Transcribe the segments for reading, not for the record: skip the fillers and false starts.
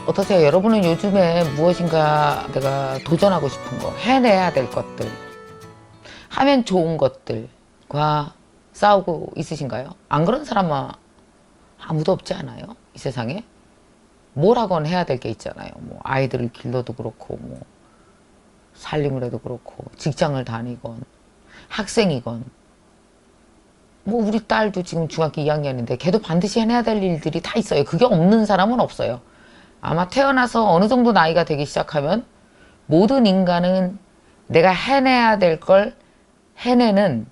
어떠세요? 여러분은 요즘에 무엇인가 내가 도전하고 싶은 거, 해내야 될 것들, 하면 좋은 것들과 싸우고 있으신가요? 안 그런 사람은 아무도 없지 않아요? 이 세상에? 뭘 하건 해야 될 게 있잖아요. 뭐 아이들을 길러도 그렇고, 뭐 살림을 해도 그렇고, 직장을 다니건, 학생이건, 뭐 우리 딸도 지금 중학교 2학년인데 걔도 반드시 해내야 될 일들이 다 있어요. 그게 없는 사람은 없어요. 아마 태어나서 어느 정도 나이가 되기 시작하면 모든 인간은 내가 해내야 될 걸 해내는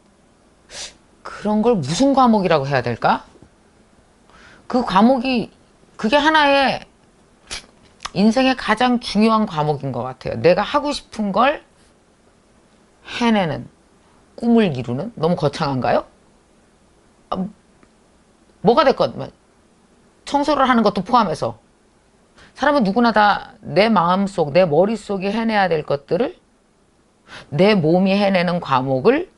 그런 걸 무슨 과목이라고 해야 될까? 그 과목이 그게 하나의 인생의 가장 중요한 과목인 것 같아요. 내가 하고 싶은 걸 해내는, 꿈을 이루는. 너무 거창한가요? 뭐가 됐건 청소를 하는 것도 포함해서 사람은 누구나 다 내 마음속, 내 머릿속에 해내야 될 것들을 내 몸이 해내는 과목을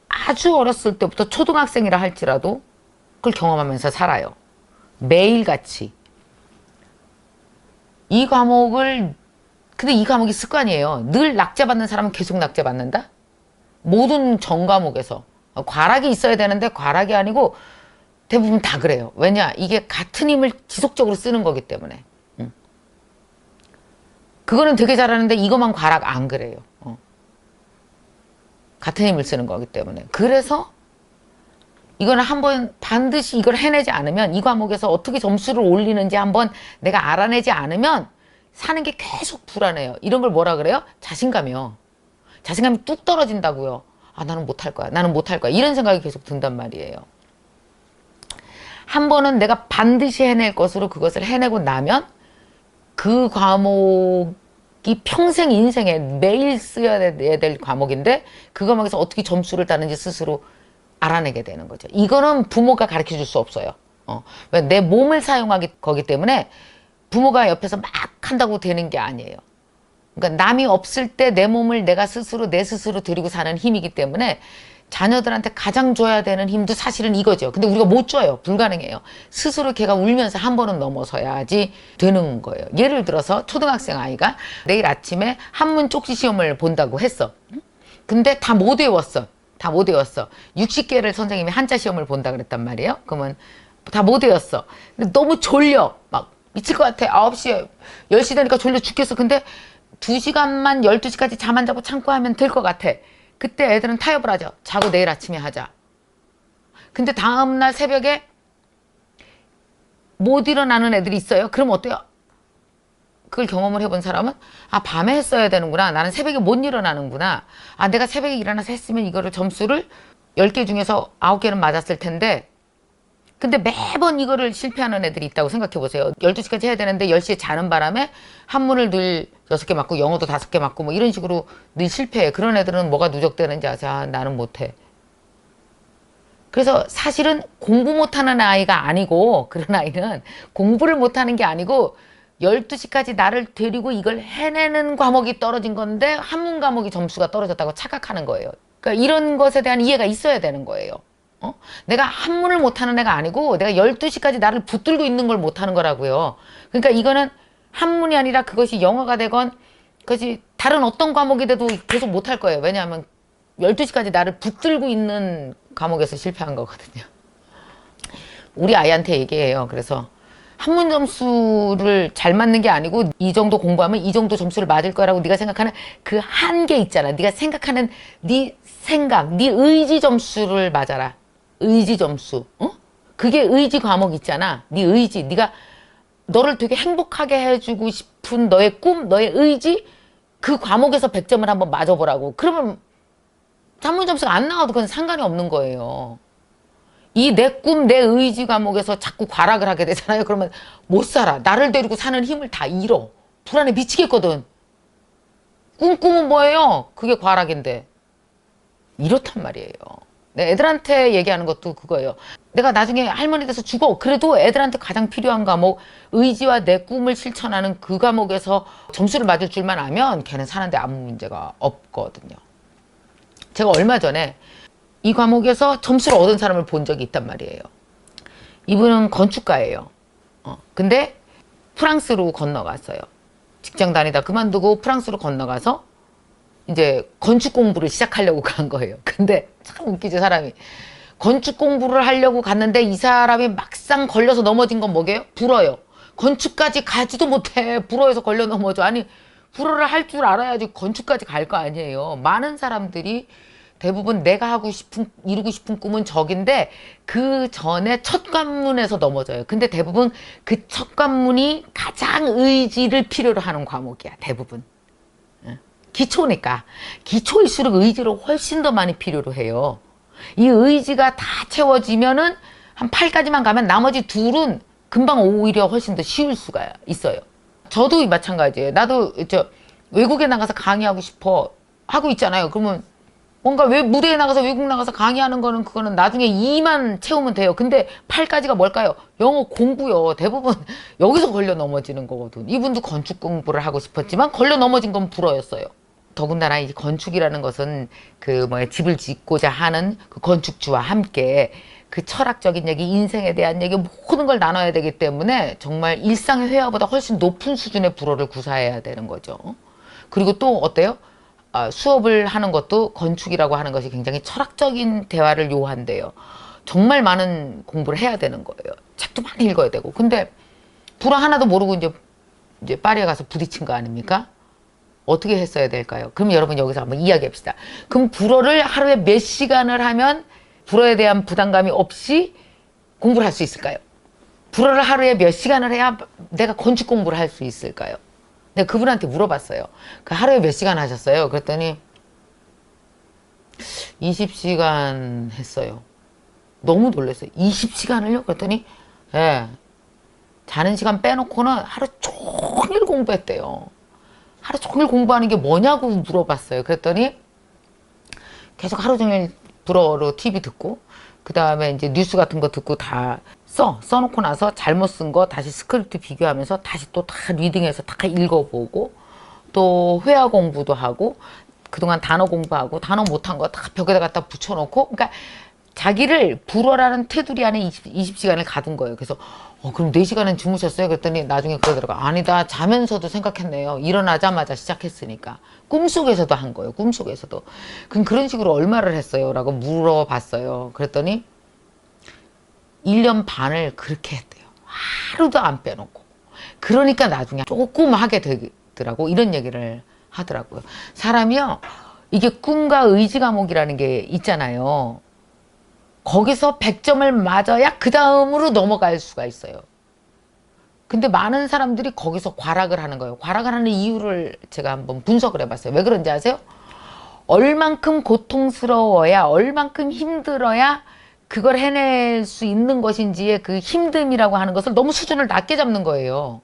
아주 어렸을 때부터 초등학생이라 할지라도 그걸 경험하면서 살아요. 매일같이. 이 과목을, 근데 이 과목이 습관이에요. 늘 낙제받는 사람은 계속 낙제받는다? 모든 전 과목에서. 과락이 있어야 되는데 과락이 아니고 대부분 다 그래요. 왜냐? 이게 같은 힘을 지속적으로 쓰는 거기 때문에. 그거는 되게 잘하는데 이것만 과락 안 그래요. 같은 힘을 쓰는 거기 때문에. 그래서 이거는 한번 반드시 이걸 해내지 않으면, 이 과목에서 어떻게 점수를 올리는지 한번 내가 알아내지 않으면 사는 게 계속 불안해요. 이런 걸 뭐라 그래요? 자신감이요. 자신감이 뚝 떨어진다고요. 아, 나는 못할 거야. 나는 못할 거야. 이런 생각이 계속 든단 말이에요. 한 번은 내가 반드시 해낼 것으로 그것을 해내고 나면 그 과목이 평생 인생에 매일 써야 될 과목인데 그 과목에서 어떻게 점수를 따는지 스스로 알아내게 되는 거죠. 이거는 부모가 가르쳐 줄 수 없어요. 내 몸을 사용하기 거기 때문에 부모가 옆에서 막 한다고 되는 게 아니에요. 그러니까 남이 없을 때 내 몸을 내가 스스로 내 스스로 들이고 사는 힘이기 때문에 자녀들한테 가장 줘야 되는 힘도 사실은 이거죠. 근데 우리가 못 줘요. 불가능해요. 스스로 걔가 울면서 한 번은 넘어서야지 되는 거예요. 예를 들어서 초등학생 아이가 내일 아침에 한문 쪽지 시험을 본다고 했어. 근데 다 못 외웠어. 다 못 외웠어. 60개를 선생님이 한자 시험을 본다 그랬단 말이에요. 그러면 다 못 외웠어. 근데 너무 졸려. 막 미칠 것 같아. 9시, 10시 되니까 졸려 죽겠어. 근데 2시간만 12시까지 잠 안 자고 참고 하면 될 것 같아. 그때 애들은 타협을 하죠. 자고 내일 아침에 하자. 근데 다음날 새벽에 못 일어나는 애들이 있어요. 그럼 어때요? 그걸 경험을 해본 사람은 아, 밤에 했어야 되는구나. 나는 새벽에 못 일어나는구나. 아, 내가 새벽에 일어나서 했으면 이거를 점수를 10개 중에서 9개는 맞았을 텐데 근데 매번 이거를 실패하는 애들이 있다고 생각해 보세요. 12시까지 해야 되는데 10시에 자는 바람에 한문을 늘 6개 맞고 영어도 5개 맞고 뭐 이런 식으로 늘 실패해. 그런 애들은 뭐가 누적되는지 아세요? 아, 나는 못해. 그래서 사실은 공부 못하는 아이가 아니고 그런 아이는 공부를 못하는 게 아니고 12시까지 나를 데리고 이걸 해내는 과목이 떨어진 건데 한문 과목이 점수가 떨어졌다고 착각하는 거예요. 그러니까 이런 것에 대한 이해가 있어야 되는 거예요. 내가 한문을 못하는 애가 아니고 내가 12시까지 나를 붙들고 있는 걸 못하는 거라고요. 그러니까 이거는 한문이 아니라 그것이 영어가 되건 그것이 다른 어떤 과목이 돼도 계속 못할 거예요. 왜냐하면 12시까지 나를 붙들고 있는 과목에서 실패한 거거든요. 우리 아이한테 얘기해요. 그래서 한문 점수를 잘 맞는 게 아니고 이 정도 공부하면 이 정도 점수를 맞을 거라고 네가 생각하는 그 한계 있잖아. 네가 생각하는 네 생각, 네 의지 점수를 맞아라. 의지 점수. 그게 의지 과목 있잖아. 네 의지. 네가 너를 되게 행복하게 해주고 싶은 너의 꿈, 너의 의지 그 과목에서 100점을 한번 맞아보라고. 그러면 한문 점수가 안 나와도 그건 상관이 없는 거예요. 이 내 꿈, 내 의지 과목에서 자꾸 과락을 하게 되잖아요. 그러면 못 살아. 나를 데리고 사는 힘을 다 잃어. 불안해 미치겠거든. 꿈꾸면 뭐예요? 그게 과락인데. 이렇단 말이에요. 내 애들한테 얘기하는 것도 그거예요. 내가 나중에 할머니 돼서 죽어. 그래도 애들한테 가장 필요한 과목, 의지와 내 꿈을 실천하는 그 과목에서 점수를 맞을 줄만 알면 걔는 사는데 아무 문제가 없거든요. 제가 얼마 전에 이 과목에서 점수를 얻은 사람을 본 적이 있단 말이에요. 이분은 건축가예요. 근데 프랑스로 건너갔어요. 직장 다니다 그만두고 프랑스로 건너가서 이제 건축 공부를 시작하려고 간 거예요. 근데 참 웃기죠, 사람이. 건축 공부를 하려고 갔는데 이 사람이 막상 걸려서 넘어진 건 뭐게요? 불어요. 건축까지 가지도 못해. 불어에서 걸려 넘어져. 아니, 불어를 할 줄 알아야지 건축까지 갈 거 아니에요. 많은 사람들이 대부분 내가 하고 싶은, 이루고 싶은 꿈은 저긴데 그 전에 첫 관문에서 넘어져요. 근데 대부분 그 첫 관문이 가장 의지를 필요로 하는 과목이야. 대부분. 기초니까. 기초일수록 의지를 훨씬 더 많이 필요로 해요. 이 의지가 다 채워지면은 한 8까지만 가면 나머지 둘은 금방 오히려 훨씬 더 쉬울 수가 있어요. 저도 마찬가지예요. 나도 외국에 나가서 강의하고 싶어 하고 있잖아요. 그러면 뭔가 왜 무대에 나가서 외국 나가서 강의하는 거는 그거는 나중에 2만 채우면 돼요. 근데 8까지가 뭘까요? 영어 공부요. 대부분 여기서 걸려 넘어지는 거거든. 이분도 건축 공부를 하고 싶었지만 걸려 넘어진 건 불어였어요. 더군다나 이 건축이라는 것은 집을 짓고자 하는 그 건축주와 함께 그 철학적인 얘기, 인생에 대한 얘기 모든 걸 나눠야 되기 때문에 정말 일상의 회화보다 훨씬 높은 수준의 불어를 구사해야 되는 거죠. 그리고 또 어때요? 수업을 하는 것도 건축이라고 하는 것이 굉장히 철학적인 대화를 요한대요. 정말 많은 공부를 해야 되는 거예요. 책도 많이 읽어야 되고. 근데 불어 하나도 모르고 이제 파리에 가서 부딪힌 거 아닙니까? 어떻게 했어야 될까요? 그럼 여러분 여기서 한번 이야기합시다. 그럼 불어를 하루에 몇 시간을 하면 불어에 대한 부담감이 없이 공부를 할 수 있을까요? 불어를 하루에 몇 시간을 해야 내가 건축 공부를 할 수 있을까요? 내가 그분한테 물어봤어요. 그 하루에 몇 시간 하셨어요? 그랬더니 20시간 했어요. 너무 놀랐어요. 20시간을요? 그랬더니 예, 자는 시간 빼놓고는 하루 종일 공부했대요. 하루 종일 공부하는 게 뭐냐고 물어봤어요. 그랬더니 계속 하루 종일 불어로 TV 듣고 그 다음에 이제 뉴스 같은 거 듣고 다 써놓고 나서 잘못 쓴 거 다시 스크립트 비교하면서 다시 또 다 리딩해서 다 읽어보고 또 회화 공부도 하고 그동안 단어 공부하고 단어 못한 거 다 벽에다 갖다 붙여놓고 그러니까 자기를 불어라는 테두리 안에 20시간을 가둔 거예요. 그래서 그럼 4시간은 주무셨어요? 그랬더니 나중에 그러더라고요. 아니다. 자면서도 생각했네요. 일어나자마자 시작했으니까. 꿈속에서도 한 거예요. 꿈속에서도. 그럼 그런 식으로 얼마를 했어요? 라고 물어봤어요. 그랬더니 1년 반을 그렇게 했대요. 하루도 안 빼놓고. 그러니까 나중에 조금 하게 되더라고. 이런 얘기를 하더라고요. 사람이요. 이게 꿈과 의지 과목이라는 게 있잖아요. 거기서 100점을 맞아야 그 다음으로 넘어갈 수가 있어요. 근데 많은 사람들이 거기서 과락을 하는 거예요. 과락을 하는 이유를 제가 한번 분석을 해봤어요. 왜 그런지 아세요? 얼만큼 고통스러워야, 얼만큼 힘들어야 그걸 해낼 수 있는 것인지의 그 힘듦이라고 하는 것을 너무 수준을 낮게 잡는 거예요.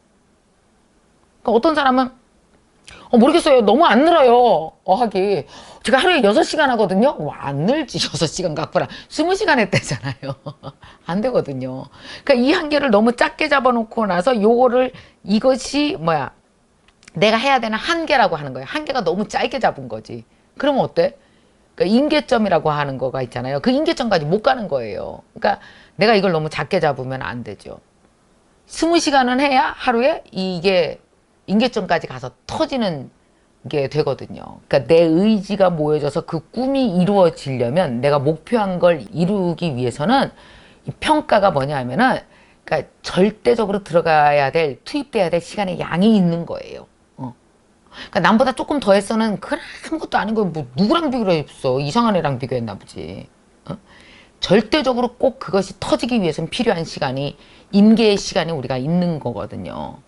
그러니까 어떤 사람은 모르겠어요. 너무 안 늘어요. 하기. 제가 하루에 6시간 하거든요. 안 늘지. 6시간 갖고라. 20시간 했대잖아요. 안 되거든요. 그러니까 이 한계를 너무 작게 잡아놓고 나서 이것이 내가 해야 되는 한계라고 하는 거예요. 한계가 너무 짧게 잡은 거지. 그러면 어때? 그러니까 임계점이라고 하는 거가 있잖아요. 그 임계점까지 못 가는 거예요. 그러니까 내가 이걸 너무 작게 잡으면 안 되죠. 20시간은 해야 하루에 이게 임계점까지 가서 터지는 게 되거든요. 그러니까 내 의지가 모여져서 그 꿈이 이루어지려면 내가 목표한 걸 이루기 위해서는 이 평가가 뭐냐 하면은 그러니까 절대적으로 투입돼야 될 시간의 양이 있는 거예요. 그러니까 남보다 조금 더 했어는 그건 아무것도 아닌 거예요. 뭐 누구랑 비교했어? 이상한 애랑 비교했나 보지. 절대적으로 꼭 그것이 터지기 위해서는 필요한 시간이 임계의 시간이 우리가 있는 거거든요.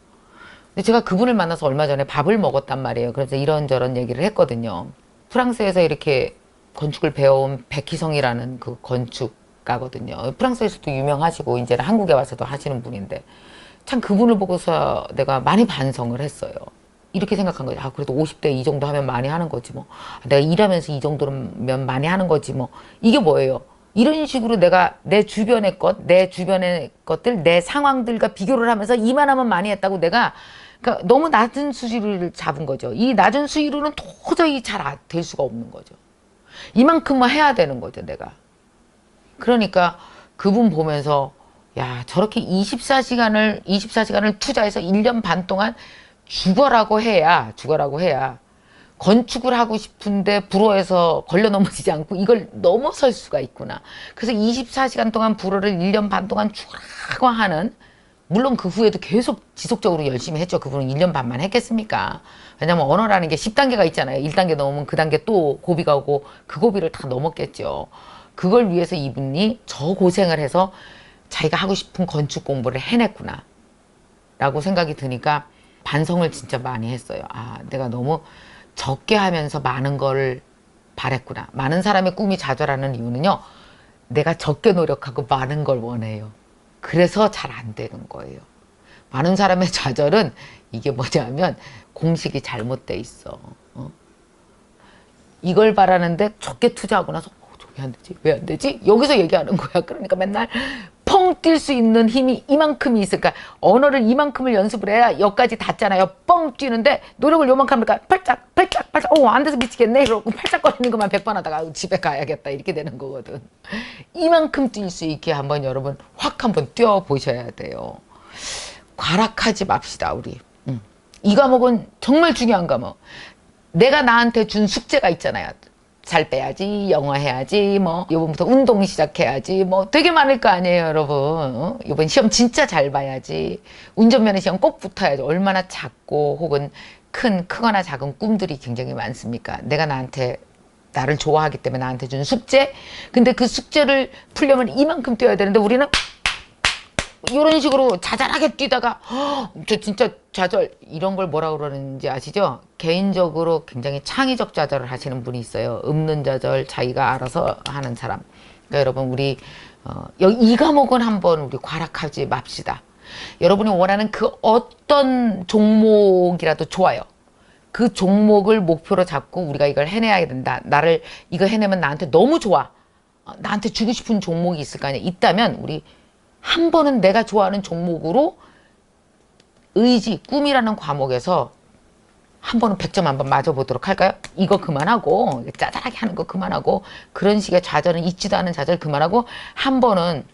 근데 제가 그분을 만나서 얼마 전에 밥을 먹었단 말이에요. 그래서 이런저런 얘기를 했거든요. 프랑스에서 이렇게 건축을 배워온 백희성이라는 그 건축가거든요. 프랑스에서도 유명하시고 이제는 한국에 와서도 하시는 분인데 참 그분을 보고서 내가 많이 반성을 했어요. 이렇게 생각한 거죠. 그래도 50대 이 정도 하면 많이 하는 거지 뭐. 내가 일하면서 이 정도면 많이 하는 거지 뭐. 이게 뭐예요? 이런 식으로 내가 내 주변의 것들, 내 상황들과 비교를 하면서 이만하면 많이 했다고 내가 그러니까 너무 낮은 수위를 잡은 거죠. 이 낮은 수위로는 도저히 잘 될 수가 없는 거죠. 이만큼만 해야 되는 거죠, 내가. 그러니까 그분 보면서 야, 저렇게 24시간을 투자해서 1년 반 동안 죽어라고 해야 건축을 하고 싶은데 불어에서 걸려 넘어지지 않고 이걸 넘어설 수가 있구나. 그래서 24시간 동안 불어를 1년 반 동안 죽으라고 하는, 물론 그 후에도 계속 지속적으로 열심히 했죠. 그분은 1년 반만 했겠습니까? 왜냐면 언어라는 게 10단계가 있잖아요. 1단계 넘으면 그 단계 또 고비가 오고 그 고비를 다 넘었겠죠. 그걸 위해서 이분이 저 고생을 해서 자기가 하고 싶은 건축 공부를 해냈구나 라고 생각이 드니까 반성을 진짜 많이 했어요. 아, 내가 너무 적게 하면서 많은 걸 바랬구나. 많은 사람의 꿈이 좌절하는 이유는요, 내가 적게 노력하고 많은 걸 원해요. 그래서 잘 안 되는 거예요. 많은 사람의 좌절은 이게 뭐냐면 공식이 잘못돼 있어. 이걸 바라는데 적게 투자하고 나서 저게 안 되지? 왜 안 되지? 여기서 얘기하는 거야. 그러니까 맨날 펑 뛸 수 있는 힘이 이만큼이 있을까? 언어를 이만큼을 연습을 해야 여기까지 닿잖아요. 뻥 뛰는데 노력을 요만큼 하니까 팔짝 안 돼서 미치겠네. 그러고 팔짝거리는 것만 100번 하다가 집에 가야겠다 이렇게 되는 거거든. 이만큼 뛸 수 있게 한번 여러분 확 한번 뛰어보셔야 돼요. 과락하지 맙시다 우리. 이 과목은 정말 중요한 과목. 내가 나한테 준 숙제가 있잖아요. 살 빼야지, 영어 해야지, 뭐 이번부터 운동 시작해야지, 뭐 되게 많을 거 아니에요 여러분. 이번 시험 진짜 잘 봐야지. 운전면허 시험 꼭 붙어야지. 얼마나 작고 혹은 크거나 작은 꿈들이 굉장히 많습니까? 내가 나를 좋아하기 때문에 나한테 준 숙제. 근데 그 숙제를 풀려면 이만큼 뛰어야 되는데 우리는 이런 식으로 자잘하게 뛰다가 저 진짜 좌절, 이런 걸 뭐라고 그러는지 아시죠? 개인적으로 굉장히 창의적 좌절을 하시는 분이 있어요. 없는 좌절, 자기가 알아서 하는 사람. 그러니까 여러분 우리 이 과목은 한번 우리 과락하지 맙시다. 여러분이 원하는 그 어떤 종목이라도 좋아요. 그 종목을 목표로 잡고 우리가 이걸 해내야 된다. 이거 해내면 나한테 너무 좋아. 나한테 주고 싶은 종목이 있을 거 아니야. 있다면 우리 한 번은 내가 좋아하는 종목으로 의지, 꿈이라는 과목에서 한 번은 100점 한번 맞아보도록 할까요? 이거 그만하고 짜잘하게 하는 거 그만하고 그런 식의 좌절은 있지도 않은 좌절 그만하고 한 번은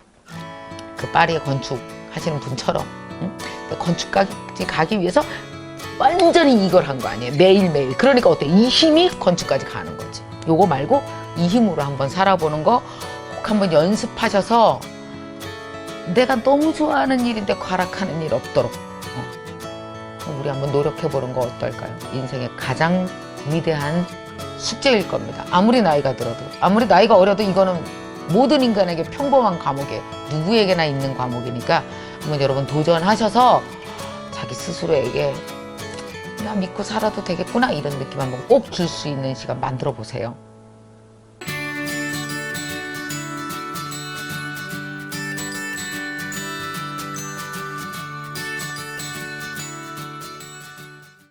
그 파리에 건축하시는 분처럼 건축까지 가기 위해서 완전히 이걸 한 거 아니에요? 매일매일. 그러니까 어때? 이 힘이 건축까지 가는 거지. 요거 말고 이 힘으로 한번 살아보는 거 꼭 한번 연습하셔서 내가 너무 좋아하는 일인데 과락하는 일 없도록 우리 한번 노력해보는 거 어떨까요? 인생의 가장 위대한 숙제일 겁니다. 아무리 나이가 들어도, 아무리 나이가 어려도 이거는 모든 인간에게 평범한 과목에 누구에게나 있는 과목이니까 한번 여러분 도전하셔서 자기 스스로에게 나 믿고 살아도 되겠구나 이런 느낌 한번 꼭 줄 수 있는 시간 만들어 보세요.